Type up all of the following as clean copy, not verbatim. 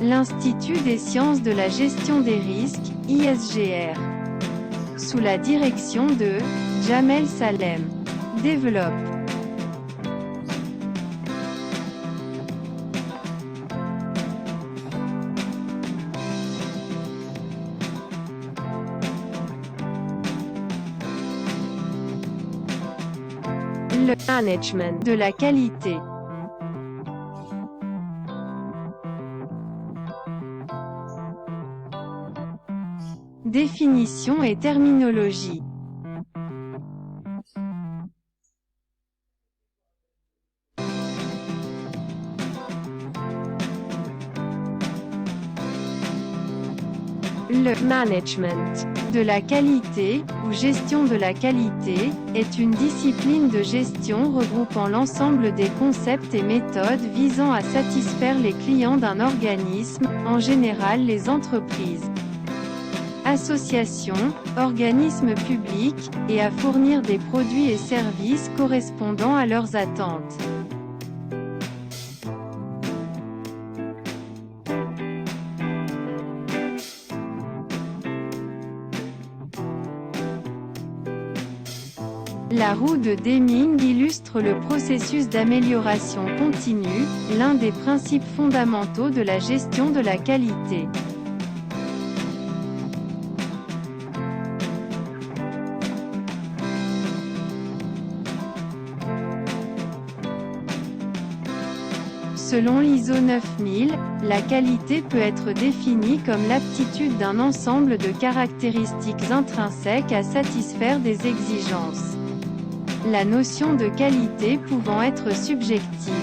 l'Institut des sciences de la gestion des risques, ISGR. Sous la direction de Jamel Salem. Développe. Le management de la qualité. Définition et terminologie. Le management de la qualité, ou gestion de la qualité, est une discipline de gestion regroupant l'ensemble des concepts et méthodes visant à satisfaire les clients d'un organisme, en général les entreprises, associations, organismes publics, et à fournir des produits et services correspondant à leurs attentes. La roue de Deming illustre le processus d'amélioration continue, l'un des principes fondamentaux de la gestion de la qualité. Selon l'ISO 9000, la qualité peut être définie comme l'aptitude d'un ensemble de caractéristiques intrinsèques à satisfaire des exigences. La notion de qualité pouvant être subjective.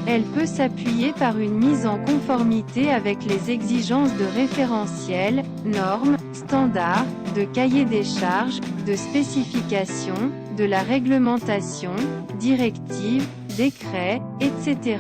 Elle peut s'appuyer par une mise en conformité avec les exigences de référentiels, normes, standards, de cahiers des charges, de spécifications, de la réglementation, directives, décrets, etc.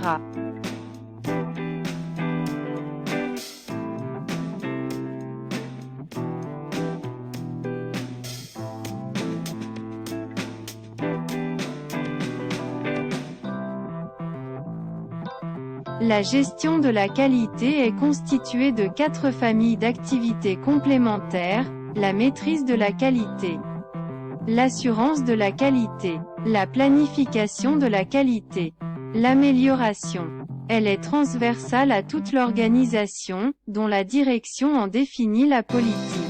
La gestion de la qualité est constituée de 4 familles d'activités complémentaires: la maîtrise de la qualité, l'assurance de la qualité, la planification de la qualité, l'amélioration. Elle est transversale à toute l'organisation, dont la direction en définit la politique.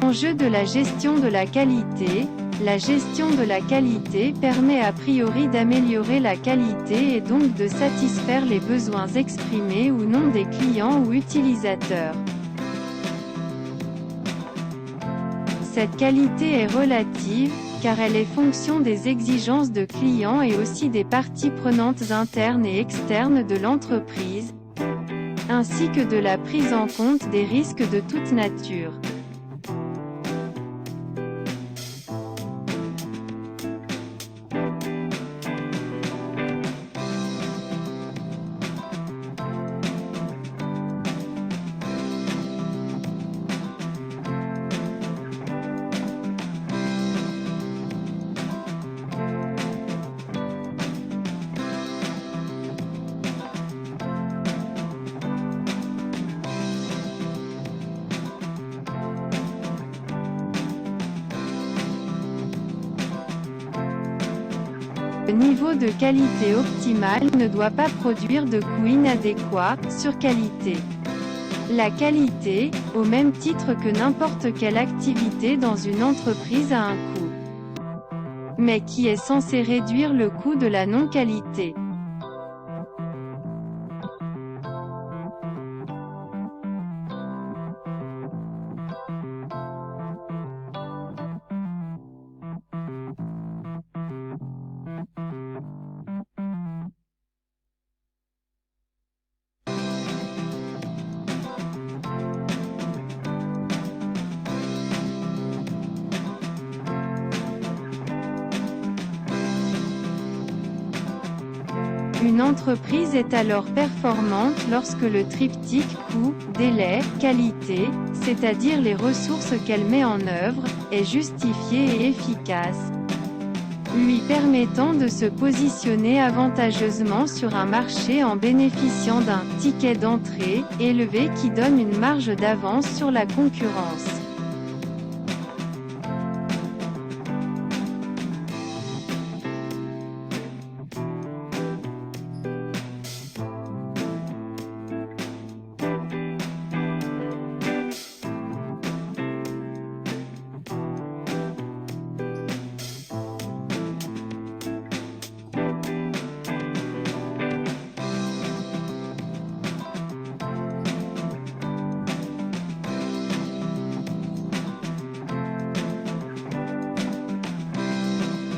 Enjeu de la gestion de la qualité. La gestion de la qualité permet a priori d'améliorer la qualité et donc de satisfaire les besoins exprimés ou non des clients ou utilisateurs. Cette qualité est relative, car elle est fonction des exigences de clients et aussi des parties prenantes internes et externes de l'entreprise, ainsi que de la prise en compte des risques de toute nature. Le niveau de qualité optimal ne doit pas produire de coûts inadéquats, surqualité. La qualité, au même titre que n'importe quelle activité dans une entreprise a un coût, mais qui est censé réduire le coût de la non-qualité. Une entreprise est alors performante lorsque le triptyque coût, délai, qualité, c'est-à-dire les ressources qu'elle met en œuvre, est justifié et efficace, lui permettant de se positionner avantageusement sur un marché en bénéficiant d'un « ticket d'entrée » élevé qui donne une marge d'avance sur la concurrence.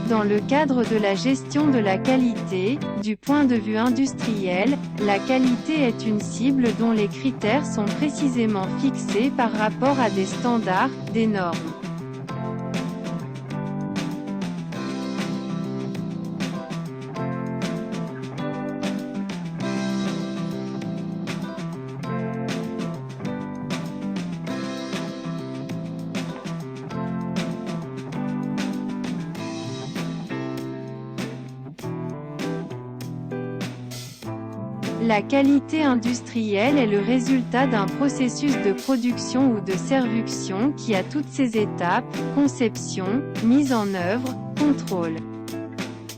Dans le cadre de la gestion de la qualité, du point de vue industriel, la qualité est une cible dont les critères sont précisément fixés par rapport à des standards, des normes. La qualité industrielle est le résultat d'un processus de production ou de serviction qui a toutes ses étapes, conception, mise en œuvre, contrôle,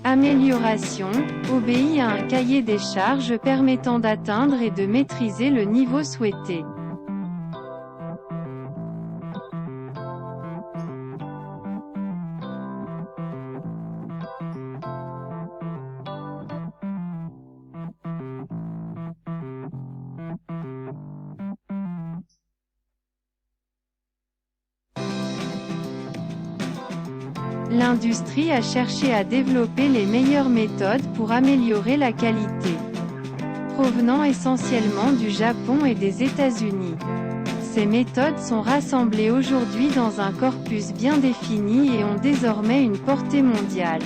amélioration, obéit à un cahier des charges permettant d'atteindre et de maîtriser le niveau souhaité. L'industrie a cherché à développer les meilleures méthodes pour améliorer la qualité, provenant essentiellement du Japon et des États-Unis. Ces méthodes sont rassemblées aujourd'hui dans un corpus bien défini et ont désormais une portée mondiale.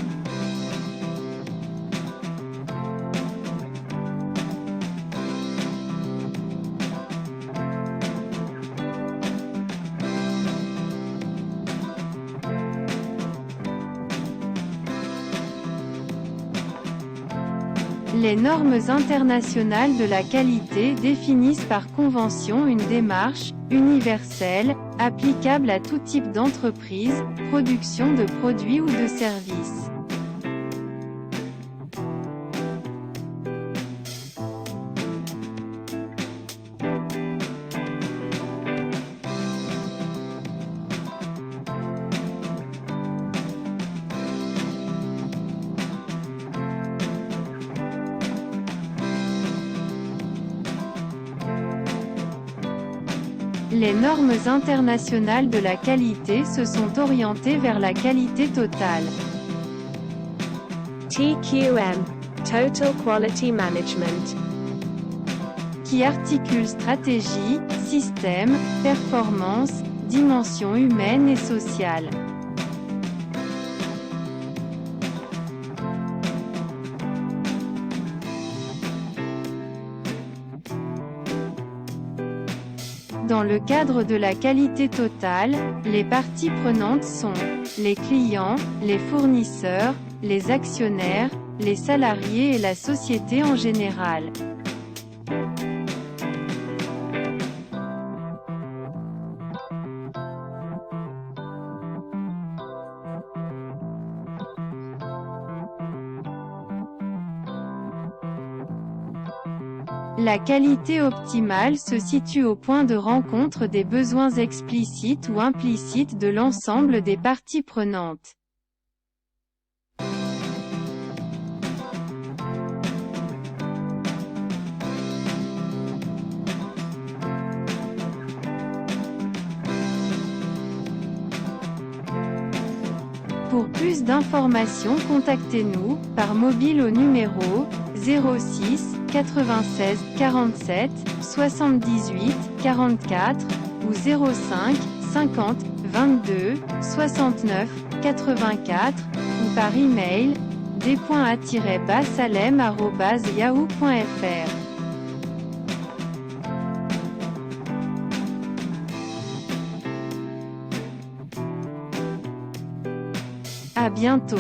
Les normes internationales de la qualité définissent par convention une démarche, universelle, applicable à tout type d'entreprise, production de produits ou de services. Les normes internationales de la qualité se sont orientées vers la qualité totale. TQM, Total Quality Management, qui articule stratégie, système, performance, dimension humaine et sociale. Dans le cadre de la qualité totale, les parties prenantes sont les clients, les fournisseurs, les actionnaires, les salariés et la société en général. La qualité optimale se situe au point de rencontre des besoins explicites ou implicites de l'ensemble des parties prenantes. Pour plus d'informations, contactez-nous par mobile au numéro 06 96 47 78 44 ou 05 50 22 69 84 ou par email d.a-salem@yahoo.fr. À bientôt.